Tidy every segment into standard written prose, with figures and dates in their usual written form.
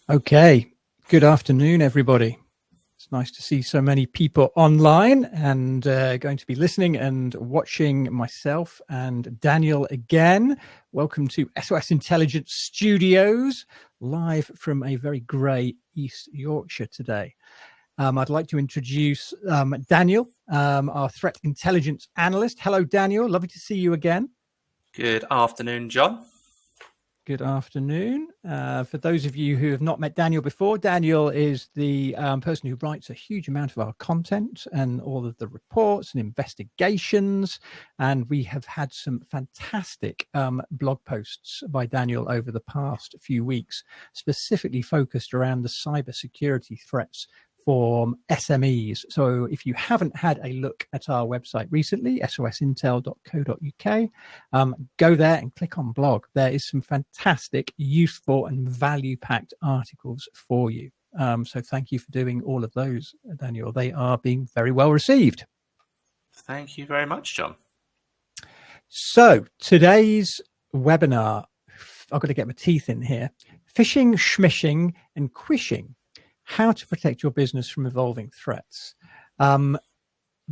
Okay, good afternoon, everybody. It's nice to see so many people online and going to be listening and watching myself and Daniel again. Welcome to SOS Intelligence Studios, live from a very grey East Yorkshire today. I'd like to introduce Daniel, our threat intelligence analyst. Hello, Daniel. Lovely to see you again. Good afternoon, John. Good afternoon. For those of you who have not met Daniel before, Daniel is the person who writes a huge amount of our content and all of the reports and investigations. And we have had some fantastic blog posts by Daniel over the past few weeks, specifically focused around the cybersecurity threats for SMEs. So if you haven't had a look at our website recently, sosintel.co.uk, go there and click on blog. There is some fantastic, useful and value-packed articles for you. So thank you for doing all of those, Daniel. They are being very well received. Thank you very much, John. So today's webinar, I've got to get my teeth in here. Phishing, smishing and quishing. How to protect your business from evolving threats.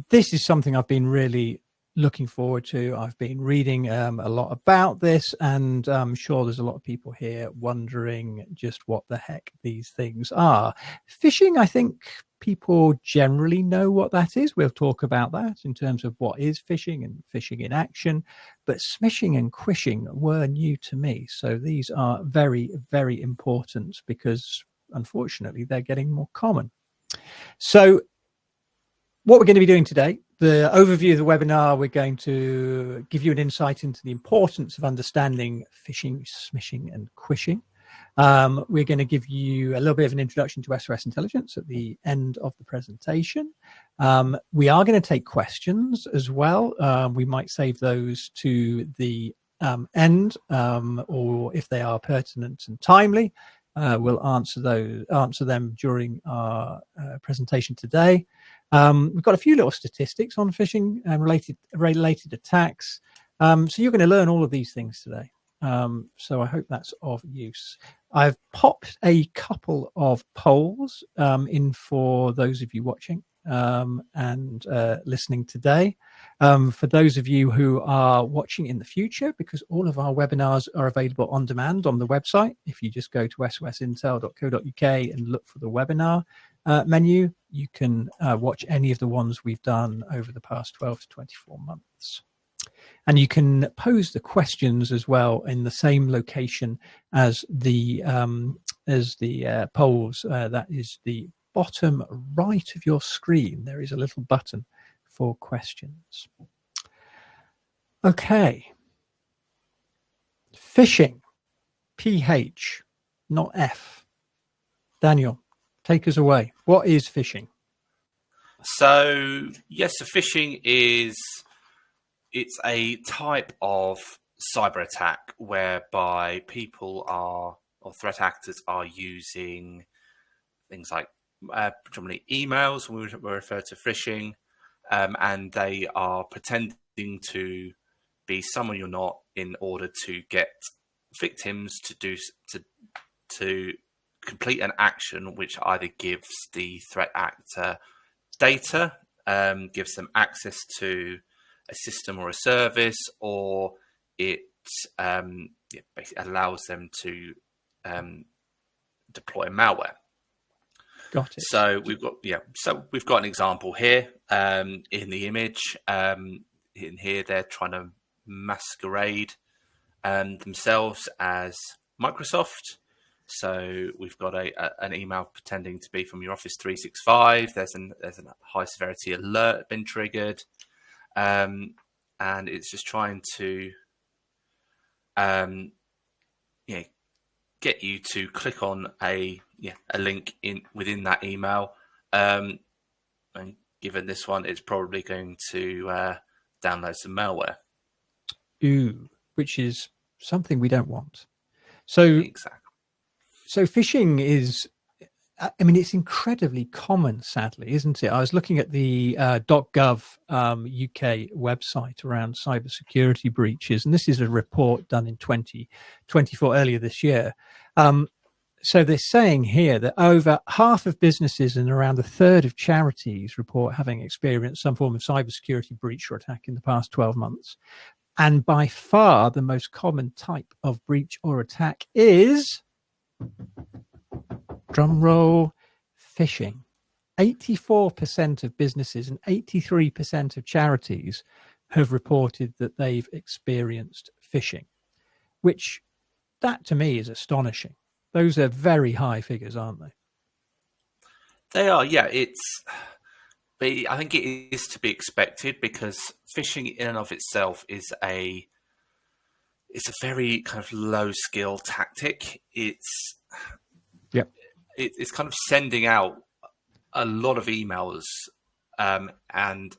This is something I've been really looking forward to. I've been reading a lot about this, and I'm sure there's a lot of people here wondering just what the heck these things are. Phishing, I think people generally know what that is. We'll talk about that in terms of what is phishing and phishing in action, but smishing and quishing were new to me. So these are very, very important because unfortunately they're getting more common. So what we're going to be doing today, the overview of the webinar, we're going to give you an insight into the importance of understanding phishing, smishing and quishing. We're going to give you a little bit of an introduction to SOS Intelligence at the end of the presentation. We are going to take questions as well. We might save those to the end, or if they are pertinent and timely, we'll answer them during our presentation today. We've got a few little statistics on phishing and related attacks. So you're going to learn all of these things today. So I hope that's of use. I've popped a couple of polls in for those of you watching and listening today. For those of you who are watching in the future, because all of our webinars are available on demand on the website. If you just go to sosintel.co.uk and look for the webinar menu, you can watch any of the ones we've done over the past 12 to 24 months. And you can pose the questions as well in the same location as the polls. That is the bottom right of your screen. There is a little button for questions. Okay. Phishing, PH, not F. Daniel, take us away. What is phishing? So yes, so phishing it's a type of cyber attack whereby people are, or threat actors are using things like predominantly emails, we refer to phishing, and they are pretending to be someone you're not in order to get victims to complete an action which either gives the threat actor data, gives them access to a system or a service, or it basically allows them to deploy malware. Got it. So we've got an example here in the image. In here, they're trying to masquerade themselves as Microsoft. So we've got an email pretending to be from your Office 365. There's a high severity alert been triggered, and it's just trying to get you to click on a link within that email. And given this one, it's probably going to download some malware. Ooh, which is something we don't want. So exactly. So phishing is, I mean, it's incredibly common, sadly, isn't it? I was looking at the .gov UK website around cybersecurity breaches, and this is a report done in 2024, earlier this year. So they're saying here that over half of businesses and around a third of charities report having experienced some form of cybersecurity breach or attack in the past 12 months. And by far the most common type of breach or attack is, drum roll, phishing. 84% of businesses and 83% of charities have reported that they've experienced phishing, which that to me is astonishing. Those are very high figures, aren't they? They are, yeah. But I think it is to be expected because phishing in and of itself it's a very kind of low skill tactic. Yep. It's kind of sending out a lot of emails, and kind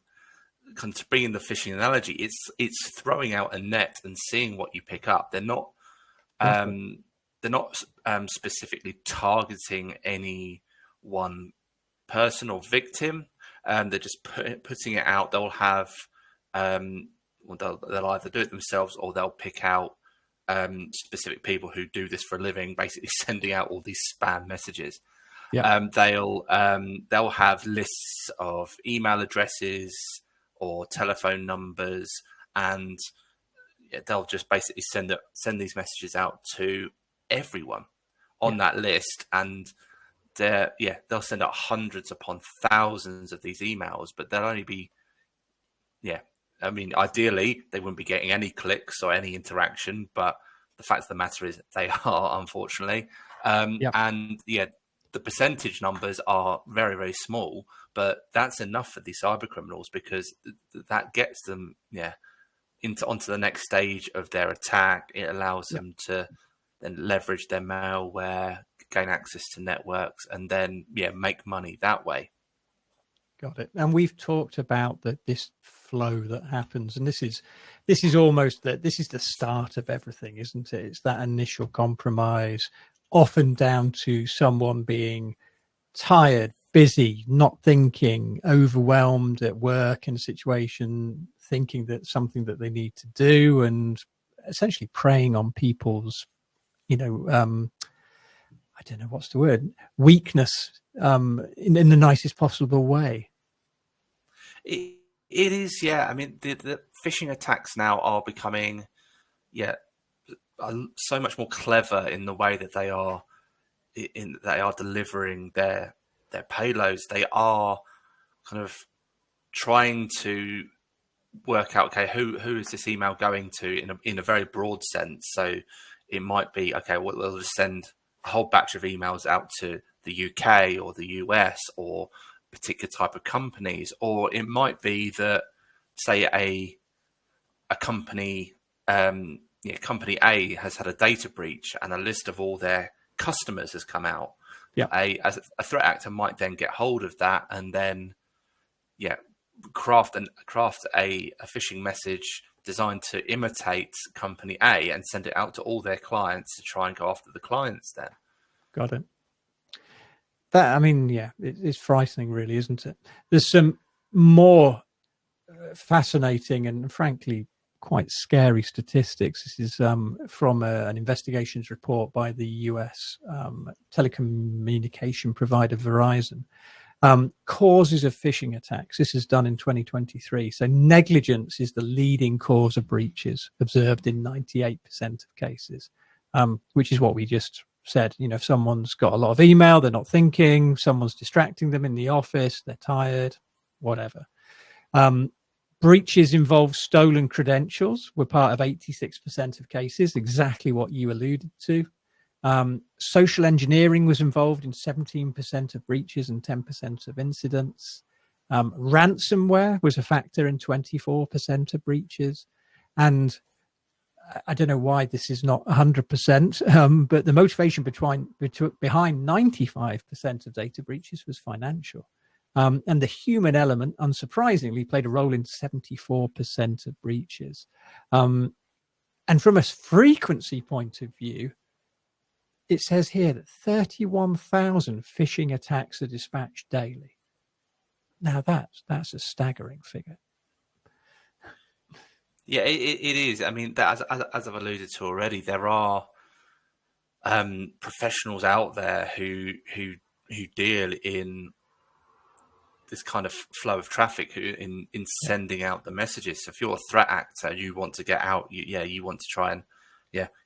of to bring in the phishing analogy, it's throwing out a net and seeing what you pick up. They're not specifically targeting any one person or victim. They're just putting it out. They'll have they'll either do it themselves or they'll pick out specific people who do this for a living, basically sending out all these spam messages. Yeah. They'll have lists of email addresses or telephone numbers, and they'll just basically send these messages out to everyone on that list, and they'll send out hundreds upon thousands of these emails, but they'll only be I mean, ideally they wouldn't be getting any clicks or any interaction, but the fact of the matter is they are, unfortunately. And the percentage numbers are very, very small, but that's enough for these cyber criminals because that gets them onto the next stage of their attack. It allows them to then leverage their malware, gain access to networks, and then make money that way. Got it. And we've talked about this flow that happens, and this is almost this is the start of everything, isn't it? It's that initial compromise, often down to someone being tired, busy, not thinking, overwhelmed at work in a situation, thinking that something that they need to do, and essentially preying on people's, I don't know what's the word, weakness, in the nicest possible way. It is, yeah. I mean, the phishing attacks now are becoming, so much more clever in the way that they are delivering their payloads. They are kind of trying to work out, okay, who is this email going to in a very broad sense. So it might be, okay, we'll just send a whole batch of emails out to the UK or the US or particular type of companies, or it might be that, say, a company, company A has had a data breach and a list of all their customers has come out. A threat actor might then get hold of that and then craft a phishing message designed to imitate company A and send it out to all their clients to try and go after the clients then. Got it. That, I mean, it's frightening, really, isn't it? There's some more fascinating and frankly quite scary statistics. This is from an investigations report by the US telecommunication provider Verizon. Causes of phishing attacks. This is done in 2023. So negligence is the leading cause of breaches, observed in 98% of cases, which is what we just said. If someone's got a lot of email, they're not thinking, someone's distracting them in the office, they're tired, whatever. Breaches involve stolen credentials, were part of 86% of cases, exactly what you alluded to. Social engineering was involved in 17% of breaches and 10% of incidents. Ransomware was a factor in 24% of breaches. And I don't know why this is not 100%, but the motivation behind 95% of data breaches was financial. And the human element, unsurprisingly, played a role in 74% of breaches. And from a frequency point of view, it says here that 31,000 phishing attacks are dispatched daily. Now that's a staggering figure. Yeah, it is. I mean, as I've alluded to already, there are professionals out there who deal in this kind of flow of traffic, who in sending out the messages. So if you're a threat actor, you want to get out, you want to try and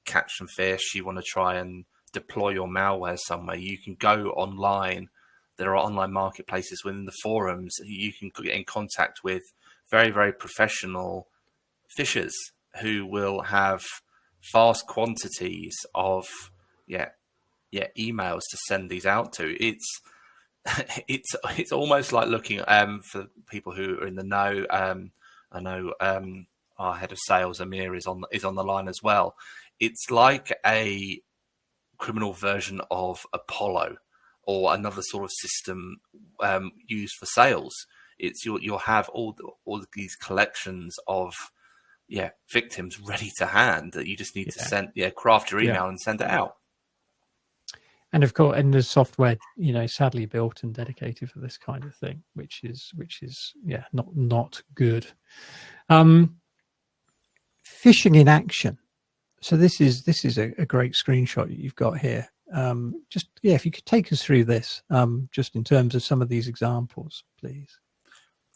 catch some fish, you want to try and deploy your malware somewhere, you can go online. There are online marketplaces within the forums. You can get in contact with very, very professional fishers who will have vast quantities of emails to send these out to. It's almost like looking for people who are in the know. I know our head of sales, Amir, is on the line as well. It's like a criminal version of Apollo or another sort of system used for sales. It's you'll have all of these collections of victims ready to hand that you just need to send craft your email and send it out. And of course, and there's software, sadly built and dedicated for this kind of thing, which is not good. Phishing in action. So this is a great screenshot you've got here. If you could take us through this, just in terms of some of these examples, please.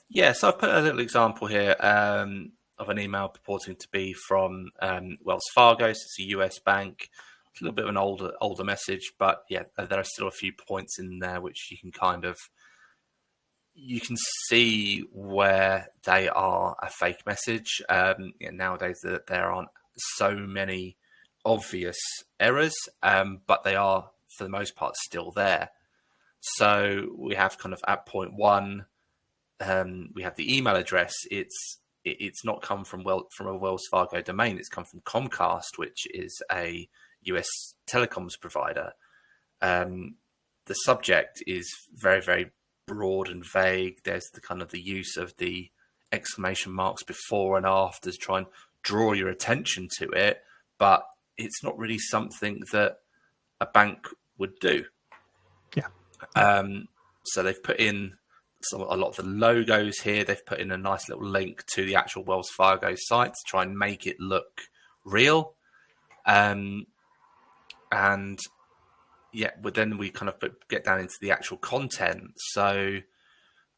Yeah, so I've put a little example here of an email purporting to be from Wells Fargo. So it's a US bank. It's a little bit of an older message, but there are still a few points in there which you can see where they are a fake message. Nowadays there aren't so many obvious errors, but they are for the most part still there. So we have kind of at point one, we have the email address. It's not come from a Wells Fargo domain. It's come from Comcast, which is a US telecoms provider. The subject is very, very broad and vague. There's the kind of the use of the exclamation marks before and after to try and draw your attention to it, but it's not really something that a bank would do. So they've put in a lot of the logos here. They've put in a nice little link to the actual Wells Fargo site to try and make it look real. But then we kind of get down into the actual content. So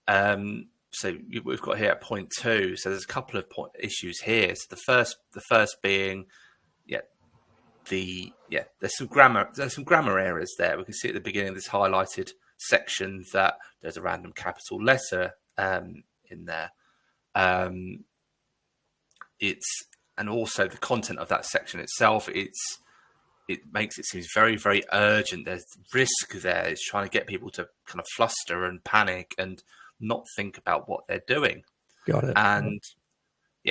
we've got here at point 2. So there's a couple of issues here. So the first being, there's some grammar errors there. We can see at the beginning of this highlighted section that there's a random capital letter in there. And also the content of that section itself. It makes it seem very, very urgent. There's risk there. It's trying to get people to kind of fluster and panic and not think about what they're doing. Got it. And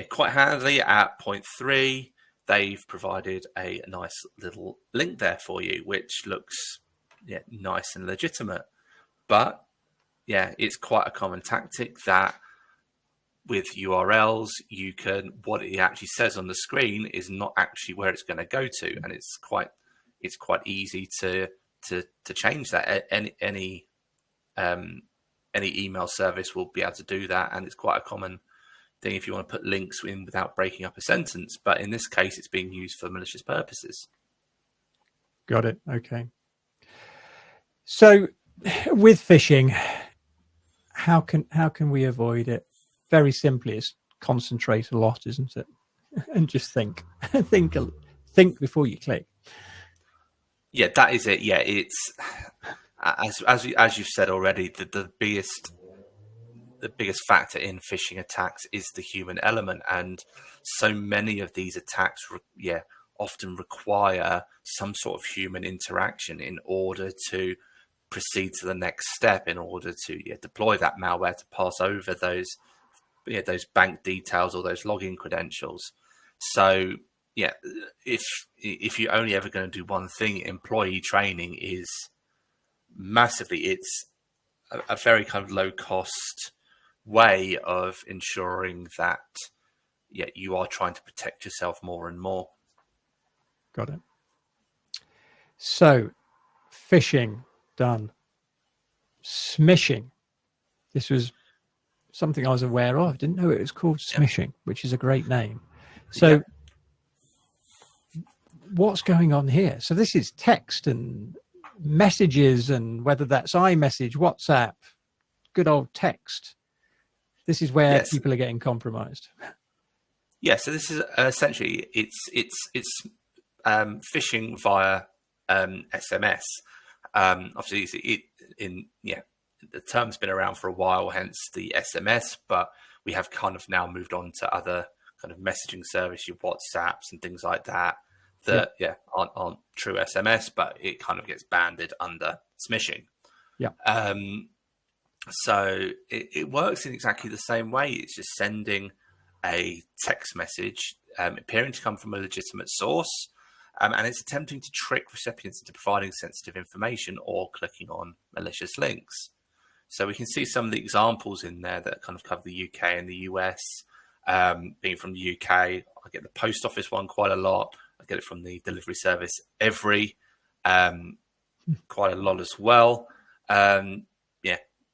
quite handily at point 3, they've provided a nice little link there for you, which looks nice and legitimate. But it's quite a common tactic that with URLs, what it actually says on the screen is not actually where it's going to go to, and it's quite easy to change that. Any email service will be able to do that, and it's quite a common thing if you want to put links in without breaking up a sentence. But in this case, it's being used for malicious purposes. Got it. Okay. So, with phishing, how can we avoid it? Very simply, it's concentrate a lot, isn't it? And just think before you click. Yeah, that is it. Yeah, it's as you've said already, the biggest factor in phishing attacks is the human element, and so many of these attacks, often require some sort of human interaction in order to proceed to the next step, in order to deploy that malware to pass over those bank details or those login credentials. So if you're only ever going to do one thing, employee training is massively, it's a very kind of low cost way of ensuring that you are trying to protect yourself more and more. Got it. So phishing done. Smishing. This was something I was aware of. I didn't know it was called smishing, which is a great name. So what's going on here? So this is text and messages, and whether that's iMessage, WhatsApp, good old text. This is where Yes. people are getting compromised. Yeah. So this is essentially it's phishing via SMS. Obviously, the term's been around for a while, hence the SMS. But we have kind of now moved on to other kind of messaging service, your WhatsApps and things like that. That aren't true SMS, but it kind of gets banded under smishing. Yeah. So it works in exactly the same way. It's just sending a text message appearing to come from a legitimate source, and it's attempting to trick recipients into providing sensitive information or clicking on malicious links. So we can see some of the examples in there that kind of cover the UK and the US. Being from the UK, I get the post office one quite a lot. I get it from the delivery service Every, quite a lot as well.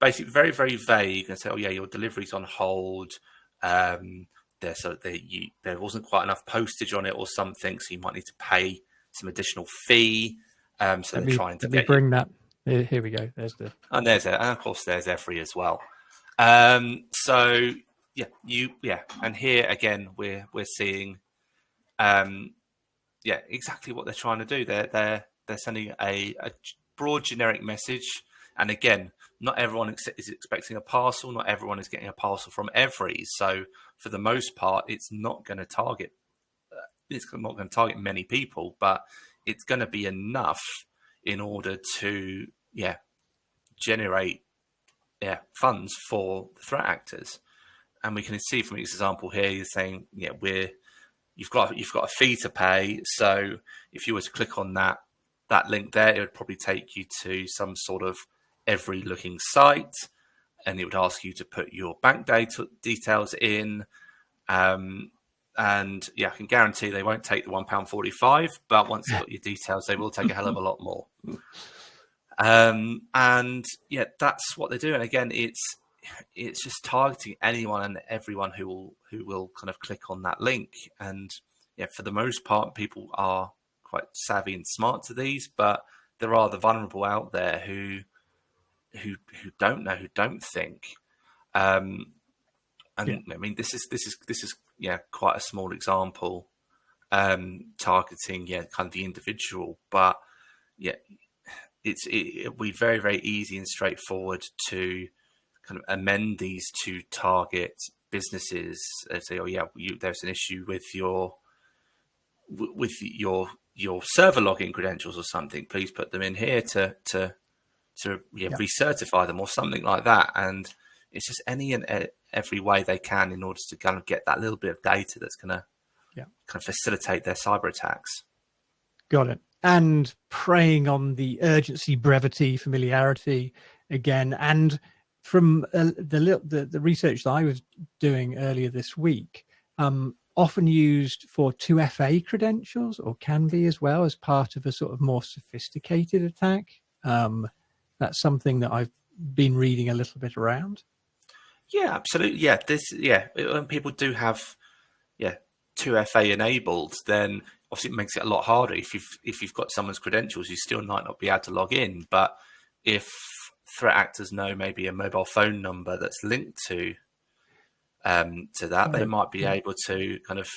Basically very, very vague, and say, oh yeah, your delivery's on hold. There wasn't quite enough postage on it or something, so you might need to pay some additional fee. So they're trying to get bring that. Here we go. There's the and of course there's Every as well. So and here again we're seeing exactly what they're trying to do. They're sending a broad generic message, and again, not everyone is expecting a parcel. Not everyone is getting a parcel from Every. So for the most part, it's not going to target. It's not going to target many people, but it's going to be enough in order to generate funds for the threat actors. And we can see from this example here, you're saying you've got a fee to pay. So if you were to click on that link there, it would probably take you to some sort of Every looking site, and it would ask you to put your bank details in. And I can guarantee they won't take the £1.45, but once they've got your details, they will take a hell of a lot more. That's what they're doing. Again, it's just targeting anyone and everyone who will kind of click on that link. And for the most part, people are quite savvy and smart to these, but there are the vulnerable out there who don't know, who don't think. I mean, this is quite a small example, targeting kind of the individual, but it'll be very, very easy and straightforward to kind of amend these to target businesses and say, there's an issue with your server login credentials or something. Please put them in here to recertify them or something like that. And it's just any and every way they can in order to kind of get that little bit of data that's going to kind of facilitate their cyber attacks. Got it. And preying on the urgency, brevity, familiarity again. And from the research that I was doing earlier this week, often used for 2FA credentials, or can be as well, as part of a sort of more sophisticated attack. That's something that I've been reading a little bit around. Yeah, absolutely. When people do have 2FA enabled, then obviously it makes it a lot harder. If you've got someone's credentials, you still might not be able to log in. But if threat actors know maybe a mobile phone number that's linked to that, they might be able to kind of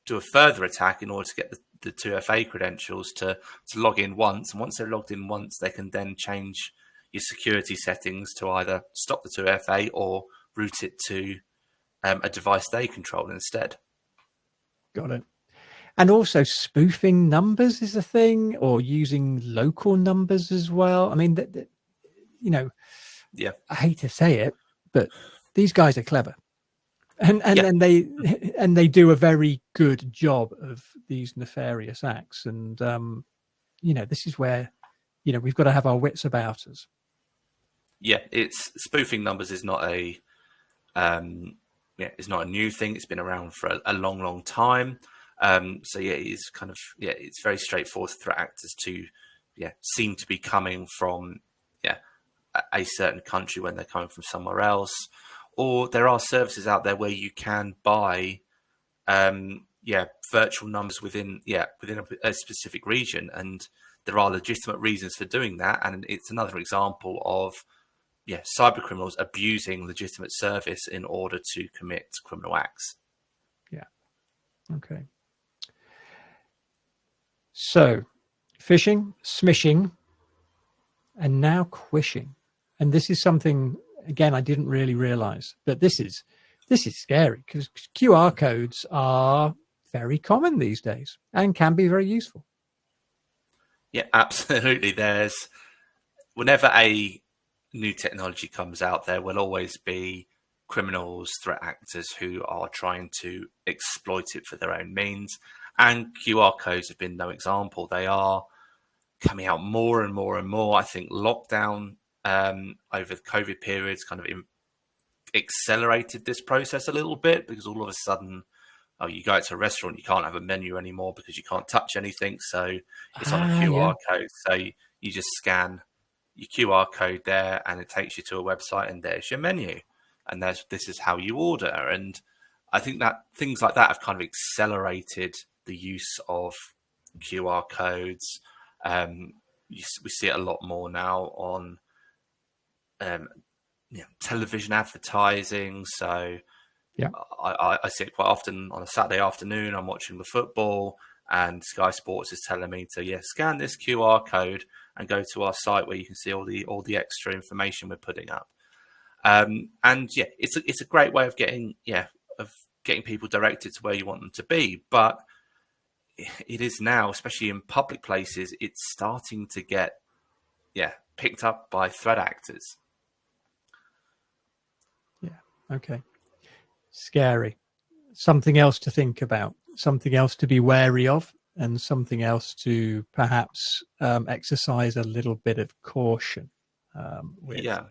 do a further attack in order to get the 2FA credentials to log in once. And once they're logged in once, they can then change your security settings to either stop the 2FA or route it to a device they control instead. Got it. And also spoofing numbers is a thing, or using local numbers as well. I mean, I hate to say it, but these guys are clever. And they do a very good job of these nefarious acts. And, this is where, we've got to have our wits about us. Yeah, it's spoofing numbers is not a it's not a new thing. It's been around for a long, long time. It's kind of it's very straightforward for threat actors to seem to be coming from a certain country when they're coming from somewhere else. Or there are services out there where you can buy virtual numbers within a specific region, and there are legitimate reasons for doing that. And it's another example of cyber criminals abusing legitimate service in order to commit criminal acts. Yeah. Okay. So, phishing, smishing, and now quishing. And this is something, again, I didn't really realize that this is scary, because QR codes are very common these days and can be very useful. Yeah, absolutely. Whenever a new technology comes out, there will always be criminals, threat actors who are trying to exploit it for their own means. And QR codes have been no example. They are coming out more and more and more. I think lockdown over the COVID periods kind of accelerated this process a little bit, because all of a sudden, you go out to a restaurant, you can't have a menu anymore because you can't touch anything. So it's on a QR code. So you just scan your QR code there and it takes you to a website, and there's your menu. And this is how you order. And I think that things like that have kind of accelerated the use of QR codes. We see it a lot more now on television advertising. So I see it quite often on a Saturday afternoon. I'm watching the football, and Sky Sports is telling me to scan this QR code and go to our site where you can see all the extra information we're putting up. It's a great way of getting people directed to where you want them to be. But it is now, especially in public places, it's starting to get picked up by threat actors. Yeah. Okay. Scary. Something else to think about, something else to be wary of, and something else to perhaps exercise a little bit of caution with. Yeah.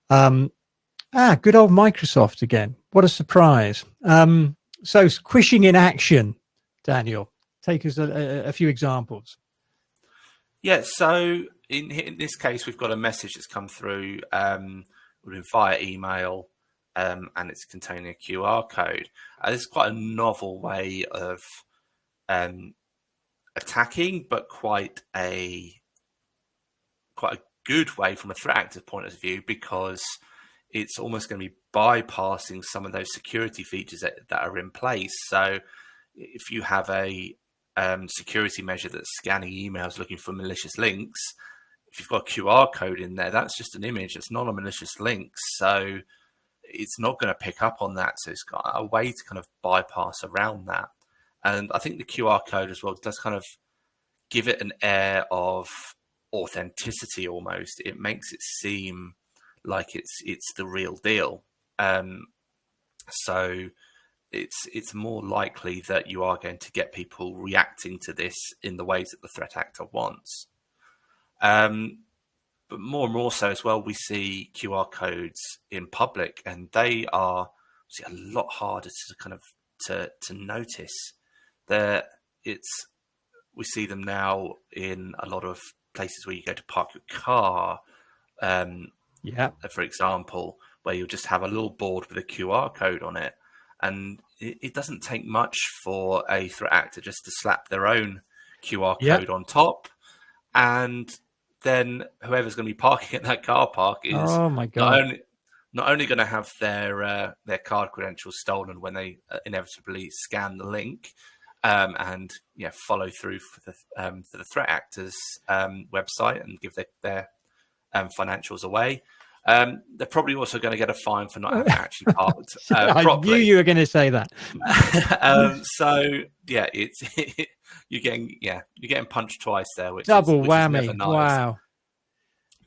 Good old Microsoft again. What a surprise. So quishing in action, Daniel. Take us a few examples. Yeah, so in this case, we've got a message that's come through via email, and it's containing a QR code. This is quite a novel way of attacking, but quite a good way from a threat actor point of view, because it's almost going to be bypassing some of those security features that are in place. So if you have a security measure that's scanning emails looking for malicious links, if you've got a QR code in there, that's just an image. It's not a malicious link. So it's not going to pick up on that. So it's got a way to kind of bypass around that. And I think the QR code as well does kind of give it an air of authenticity almost. It makes it seem like it's the real deal. So it's more likely that you are going to get people reacting to this in the ways that the threat actor wants. But more and more so as well, we see QR codes in public, and they are a lot harder to kind of to notice. We see them now in a lot of places where you go to park your car. For example, where you'll just have a little board with a QR code on it. And it doesn't take much for a threat actor just to slap their own QR code on top. And then whoever's going to be parking at that car park is not only going to have their card credentials stolen when they inevitably scan the link and follow through for the threat actor's website and give their financials away. They're probably also going to get a fine for not having actually parked properly. I knew you were going to say that. You're getting punched twice there, which double which whammy. Is never nice. Wow.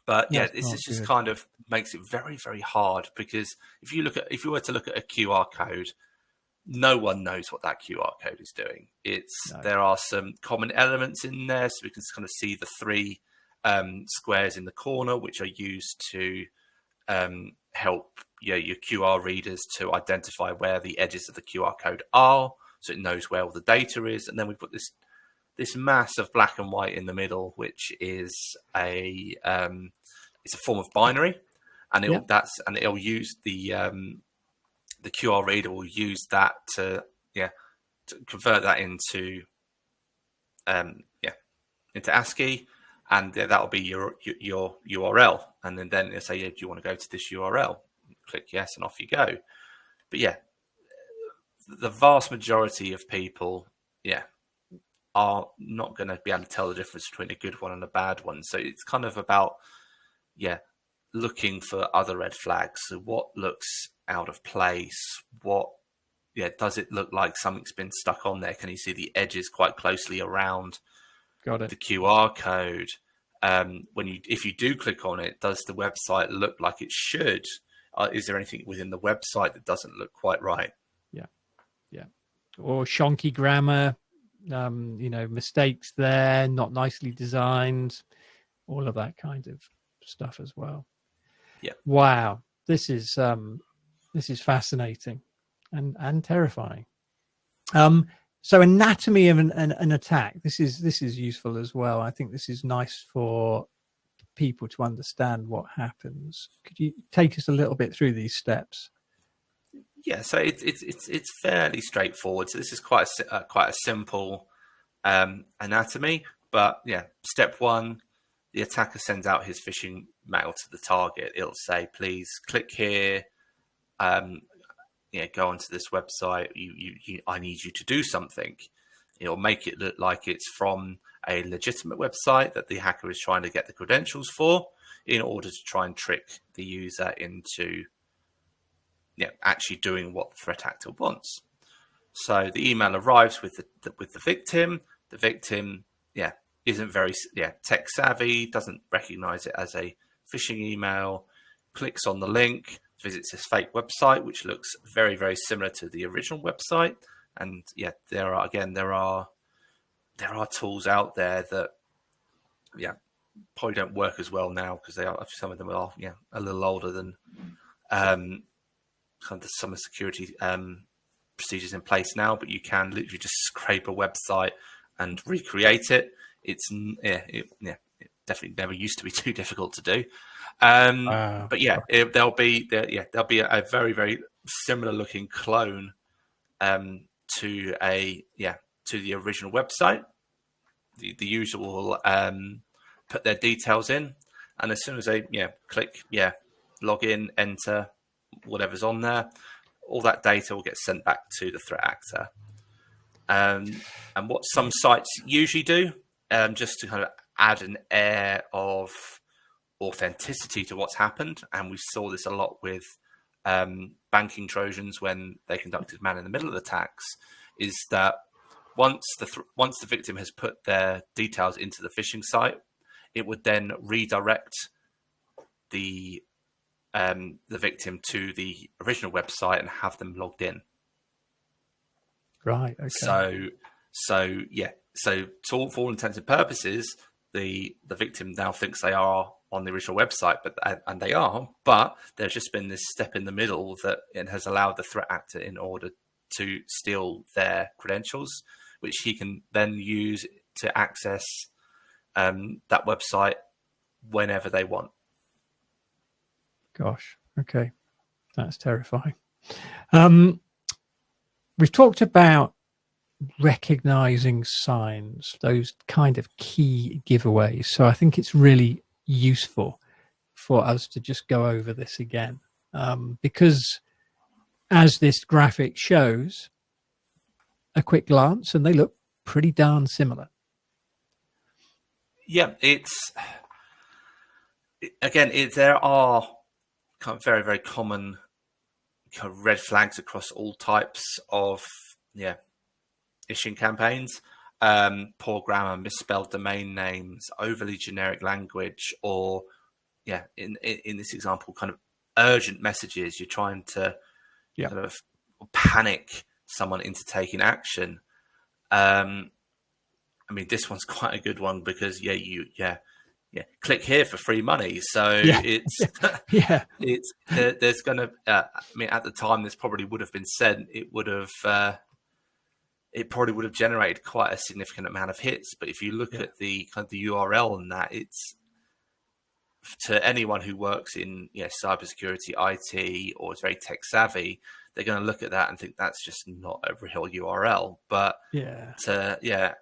But this is just kind of makes it very, very hard, because if you were to look at a QR code, no one knows what that QR code is doing. There are some common elements in there, so we can kind of see the three squares in the corner, which are used to help your QR readers to identify where the edges of the QR code are, so it knows where all the data is. And then we put this mass of black and white in the middle, which is it's a form of binary, and it'll use the QR reader will use that to to convert that into into ASCII, and that'll be your URL. And then they say, yeah, do you want to go to this URL? Click yes, and off you go. But yeah, the vast majority of people, are not going to be able to tell the difference between a good one and a bad one. So it's kind of about, looking for other red flags. So what looks out of place? What, does it look like something's been stuck on there? Can you see the edges quite closely around the QR code? If you do click on it, does the website look like it should? Is there anything within the website that doesn't look quite right? Yeah. Or shonky grammar, mistakes there, not nicely designed, all of that kind of stuff as well. Yeah. Wow. This is fascinating and terrifying. So anatomy of an attack. This is useful as well. I think this is nice for people to understand what happens. Could you take us a little bit through these steps? Yeah, so it's fairly straightforward. So this is quite a simple anatomy, but step one, the attacker sends out his phishing mail to the target. It'll say, please click here, go onto this website. I need you to do something. It'll make it look like it's from a legitimate website that the hacker is trying to get the credentials for, in order to try and trick the user into actually doing what the threat actor wants. So the email arrives with the victim. The victim, isn't very tech savvy, doesn't recognize it as a phishing email, clicks on the link, visits this fake website, which looks very, very similar to the original website. And there are tools out there that probably don't work as well now, because some of them are a little older than kind of the summer security procedures in place now, but you can literally just scrape a website and recreate it. It definitely never used to be too difficult to do. But there'll be a very, very similar looking clone to the original website. The user will put their details in, and as soon as they click log in, enter whatever's on there, all that data will get sent back to the threat actor. And what some sites usually do, just to kind of add an air of authenticity to what's happened, and we saw this a lot with banking Trojans when they conducted man-in-the-middle attacks, is that once the victim has put their details into the phishing site, it would then redirect the victim to the original website and have them logged in. Right. Okay. So for all intents and purposes, the victim now thinks they are on the original website, and they are, but there's just been this step in the middle that it has allowed the threat actor in order to steal their credentials, which he can then use to access that website whenever they want. Gosh. Okay. That's terrifying. We've talked about recognizing signs, those kind of key giveaways. So I think it's really useful for us to just go over this again, because as this graphic shows, a quick glance, and they look pretty darn similar. Yeah, there are kind of very, very common kind of red flags across all types of phishing campaigns. Poor grammar, misspelled domain names, overly generic language, or in this example, kind of urgent messages. You're trying to kind of panic someone into taking action. I mean, this one's quite a good one because click here for free money. So there's gonna. I mean, at the time, this probably would have been sent. It probably would have generated quite a significant amount of hits. But if you look at the kind of the URL and that, it's to anyone who works in cybersecurity, IT, or is very tech savvy, they're going to look at that and think that's just not a real URL. But Yeah. the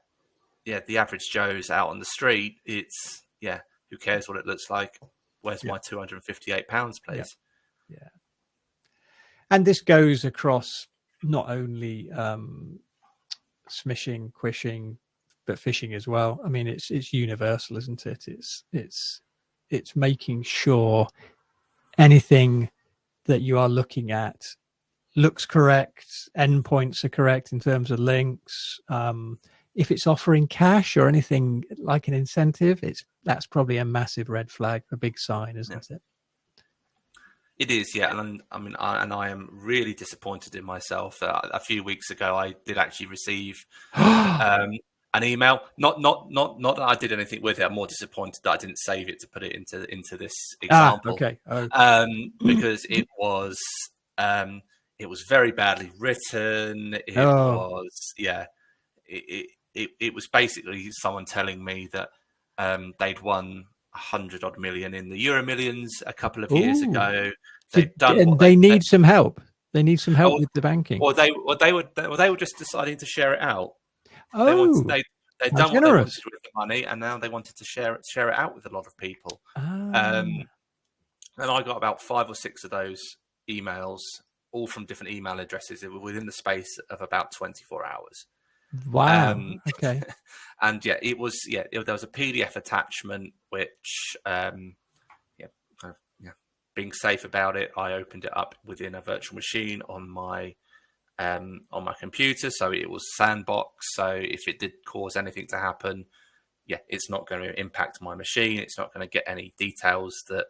average Joe's out on the street, it's who cares what it looks like? Where's Yeah. my £258, please? Yeah. And this goes across not only smishing, quishing, but phishing as well. I mean, it's universal, isn't it? It's making sure anything that you are looking at looks correct, endpoints are correct in terms of links. If it's offering cash or anything like an incentive, that's probably a massive red flag, a big sign, isn't it? It is, yeah, and I am really disappointed in myself. A few weeks ago, I did actually receive an email. Not that I did anything with it. I'm more disappointed that I didn't save it to put it into this example. Okay. Oh. Because it was very badly written. It was basically someone telling me that they'd won 100-odd million in the Euro Millions a couple of years ago. They'd done and what they need some help. They need some help with the banking. Or they were just deciding to share it out. Oh, they'd done what they wanted to with the money, and now they wanted to share it out with a lot of people. And I got about 5 or 6 of those emails, all from different email addresses, within the space of about 24 hours. Wow. Okay. And there was a PDF attachment which, being safe about it, I opened it up within a virtual machine on my computer, so it was sandbox. So if it did cause anything to happen, it's not going to impact my machine. It's not going to get any details that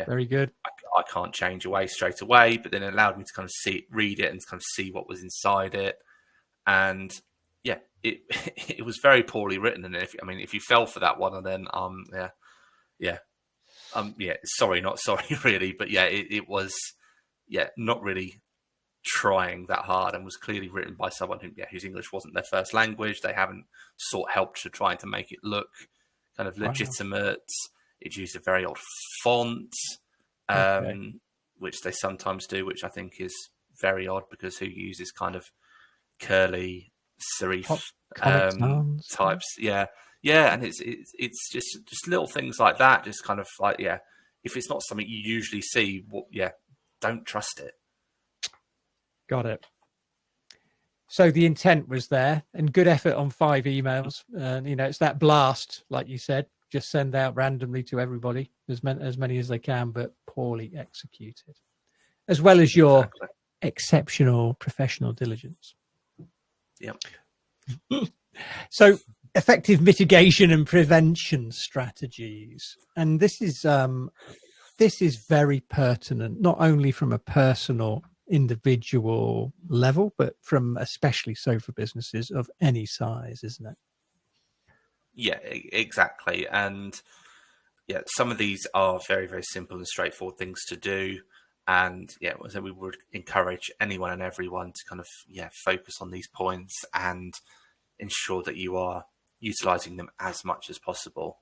very good. I can't change away straight away. But then it allowed me to kind of read it and kind of see what was inside it. And it was very poorly written. And if you fell for that one, and then sorry, not sorry, really, but it was not really trying that hard, and was clearly written by someone whose English wasn't their first language. They haven't sought help to trying to make it look kind of legitimate. Wow. It used a very old font, which they sometimes do, which I think is very odd, because who uses kind of curly serif types? And it's just little things like that. Just kind of like, if it's not something you usually see, don't trust it. Got it. So the intent was there, and good effort on 5 emails. And it's that blast, like you said, just send out randomly to everybody, as many as they can, but poorly executed, as well as your exceptional professional diligence. Yep. So effective mitigation and prevention strategies, and this is very pertinent, not only from a personal individual level, but from especially so for businesses of any size, isn't it? Yeah, exactly. And some of these are very, very simple and straightforward things to do. And so we would encourage anyone and everyone to kind of focus on these points and ensure that you are utilizing them as much as possible.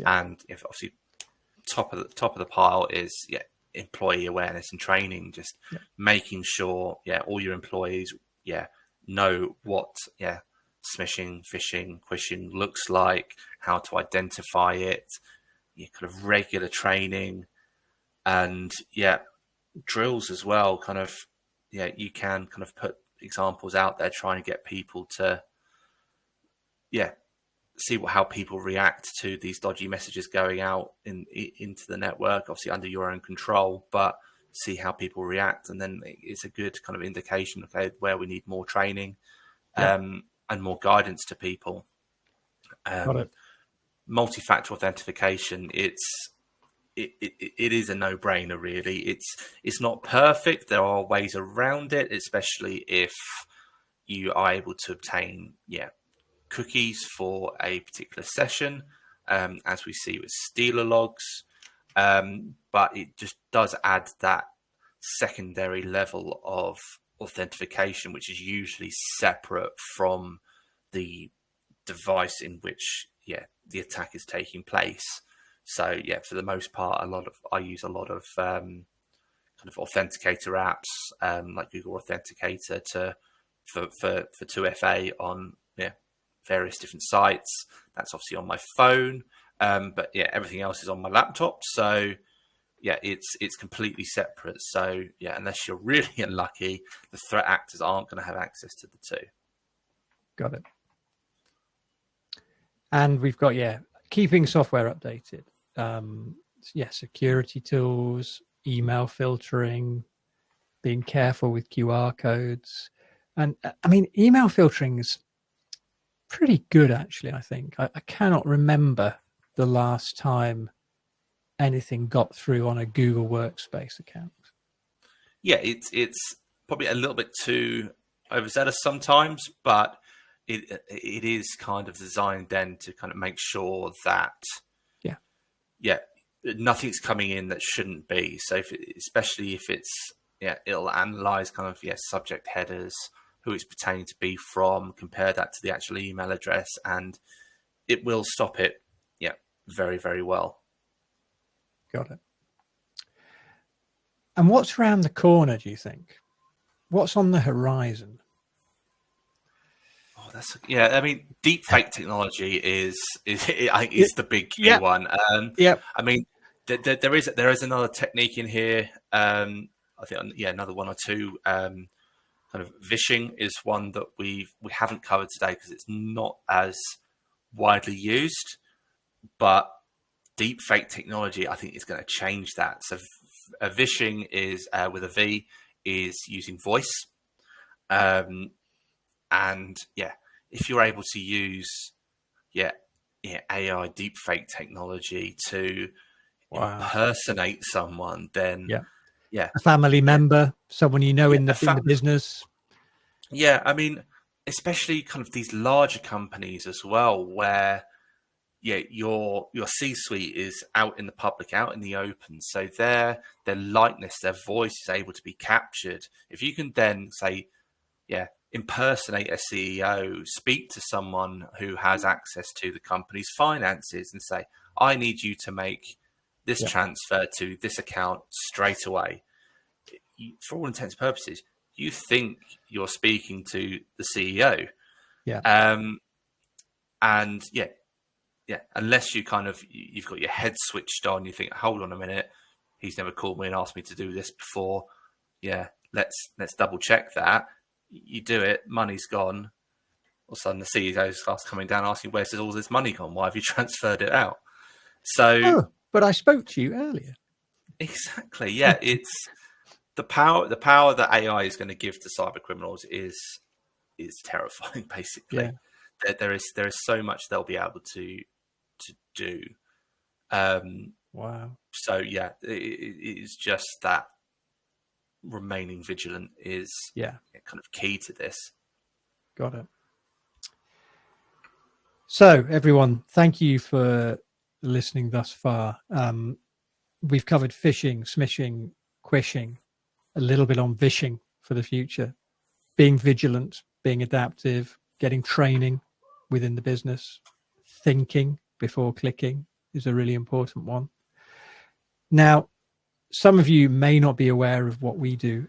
And if obviously top of the pile is employee awareness and training, just making sure all your employees know what smishing, phishing, quishing looks like, how to identify it, kind of regular training, and drills as well. Kind of you can kind of put examples out there, trying to get people to see how people react to these dodgy messages going out into the network, obviously under your own control, but see how people react. And then it's a good kind of indication, where we need more training and more guidance to people. Multi-factor authentication, it is a no-brainer, really. It's not perfect. There are ways around it, especially if you are able to obtain cookies for a particular session, as we see with stealer logs, but it just does add that secondary level of authentication, which is usually separate from the device in which the attack is taking place. So for the most part, I use a lot of kind kind of authenticator apps like Google Authenticator for 2FA on various different sites. That's obviously on my phone, but yeah, everything else is on my laptop. So yeah, it's completely separate. So yeah, unless you're really unlucky, the threat actors aren't going to have access to the two. Got it. And we've got, keeping software updated. Security tools, email filtering, being careful with QR codes. And I mean, email filtering is pretty good, actually, I think. I cannot remember the last time anything got through on a Google Workspace account. Yeah, it's probably a little bit too overzealous sometimes, but it is kind of designed then to kind of make sure that nothing's coming in that shouldn't be. So especially if it's it'll analyze kind of subject headers, who it's pertaining to be from, compare that to the actual email address, and it will stop it very, very well. Got it. And what's around the corner, do you think? What's on the horizon? Oh, I mean, deep fake technology is the big key one. I mean, there is another technique in here. I think another one or two. Kind of phishing is one that we haven't covered today because it's not as widely used. But deep fake technology, I think, is going to change that. So phishing is with a V, is using voice. And if you're able to use AI deepfake technology to impersonate someone, then a family member, someone in the business. Yeah, I mean, especially kind of these larger companies as well, where your C-suite is out in the public, out in the open, so their likeness, their voice is able to be captured. If you can then say, impersonate a CEO, speak to someone who has access to the company's finances and say, I need you to make this transfer to this account straight away. For all intents and purposes, you think you're speaking to the CEO. Unless you've got your head switched on, you think, hold on a minute, he's never called me and asked me to do this before. Let's double check that. You do it, money's gone. All of a sudden, the CEO starts coming down asking, where's all this money gone? Why have you transferred it out? So, but I spoke to you earlier. Exactly. Yeah, it's the power that AI is going to give to cyber criminals is terrifying. Basically, there is so much they'll be able to do. Wow. So it is just that remaining vigilant is kind of key to this. Got it. So everyone, thank you for listening thus far. We've covered phishing, smishing, quishing, a little bit on vishing for the future, being vigilant, being adaptive, getting training within the business, thinking before clicking is a really important one. Now, some of you may not be aware of what we do,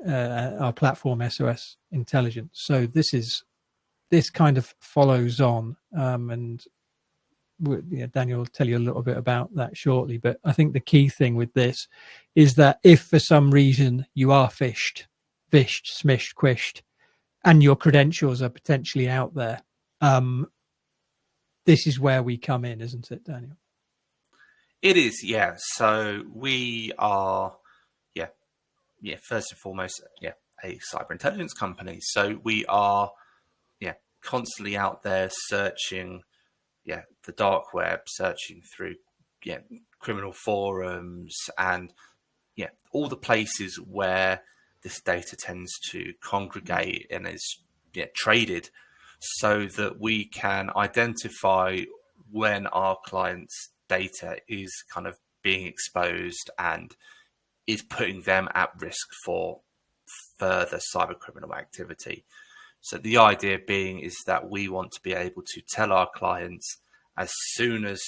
our platform SOS Intelligence. So this kind of follows on, and Daniel will tell you a little bit about that shortly. But I think the key thing with this is that if for some reason you are fished, smished, quished, and your credentials are potentially out there, this is where we come in, isn't it, Daniel? It is, yeah. So we are, first and foremost, a cyber intelligence company. So we are, constantly out there searching, the dark web, searching through, criminal forums and, all the places where this data tends to congregate and is traded, so that we can identify when our clients' data is kind of being exposed and is putting them at risk for further cyber criminal activity. So the idea being is that we want to be able to tell our clients as soon as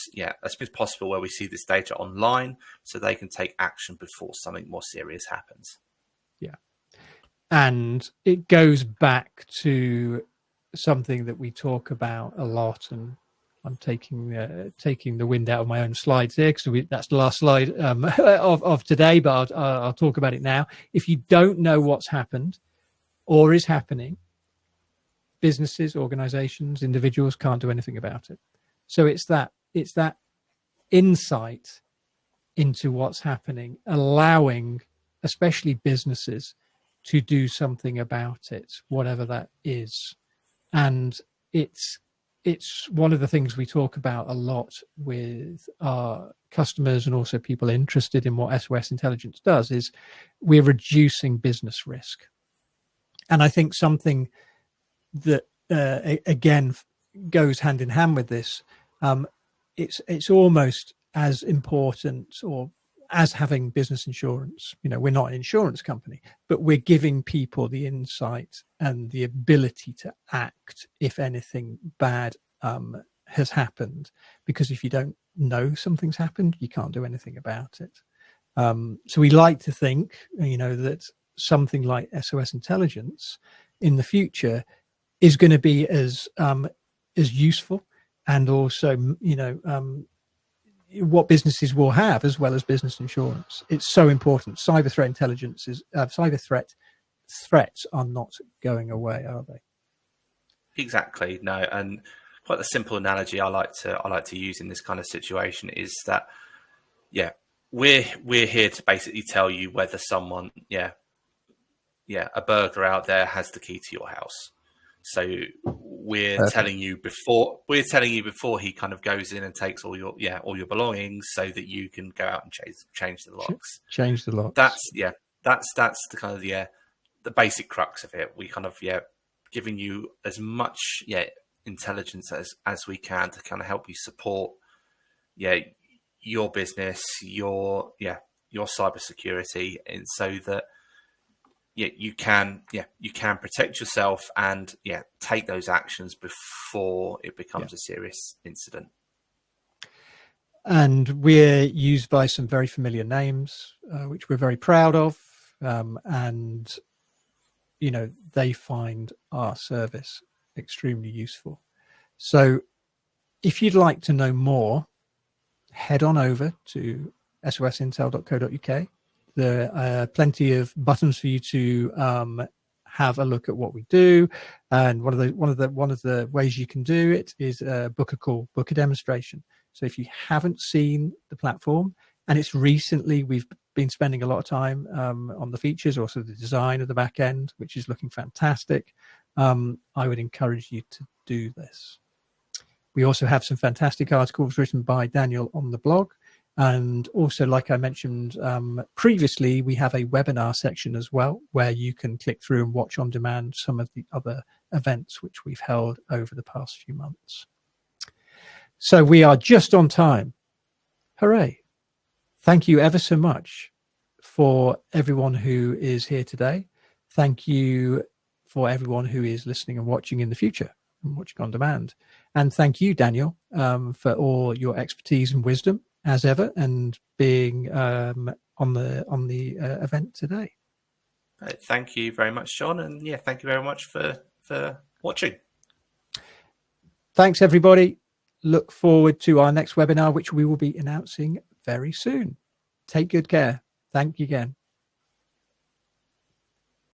possible, where we see this data online, so they can take action before something more serious happens. Yeah. And it goes back to something that we talk about a lot, and I'm taking the wind out of my own slides here, because that's the last slide of today, but I'll talk about it now. If you don't know what's happened or is happening, businesses, organizations, individuals can't do anything about it. So it's that insight into what's happening, allowing especially businesses to do something about it, whatever that is. And it's one of the things we talk about a lot with our customers, and also people interested in what SOS Intelligence does, is we're reducing business risk. And I think something that again goes hand in hand with this, it's almost as important or as having business insurance. We're not an insurance company, but we're giving people the insight and the ability to act if anything bad has happened, because if you don't know something's happened, you can't do anything about it. So we like to think, that something like SOS Intelligence in the future is going to be as useful, and also, what businesses will have, as well as business insurance. It's so important. Cyber threat intelligence cyber threats are not going away, are they? Exactly. No, and quite the simple analogy I like to use in this kind of situation is that, we're here to basically tell you whether someone, a burglar out there has the key to your house. So we're telling you before he kind of goes in and takes all your belongings, so that you can go out and change the locks. Change the locks. That's the kind of the basic crux of it. We kind of giving you as much intelligence as we can to kind of help you support your business, your cybersecurity, and so that you can protect yourself and take those actions before it becomes a serious incident. And we're used by some very familiar names, which we're very proud of, and they find our service extremely useful. So if you'd like to know more, head on over to sosintel.co.uk. There are plenty of buttons for you to have a look at what we do, and one of the ways you can do it is book a call, book a demonstration. So if you haven't seen the platform, and it's recently, we've been spending a lot of time on the features, also the design of the back end, which is looking fantastic, I would encourage you to do this. We also have some fantastic articles written by Daniel on the blog. And also, like I mentioned previously, we have a webinar section as well, where you can click through and watch on demand some of the other events which we've held over the past few months. So we are just on time. Hooray. Thank you ever so much for everyone who is here today. Thank you for everyone who is listening and watching in the future and watching on demand. And thank you, Daniel, for all your expertise and wisdom, as ever, and being on the event today. Thank you very much, John, and thank you very much for watching. Thanks, everybody. Look forward to our next webinar, which we will be announcing very soon. Take good care. Thank you again.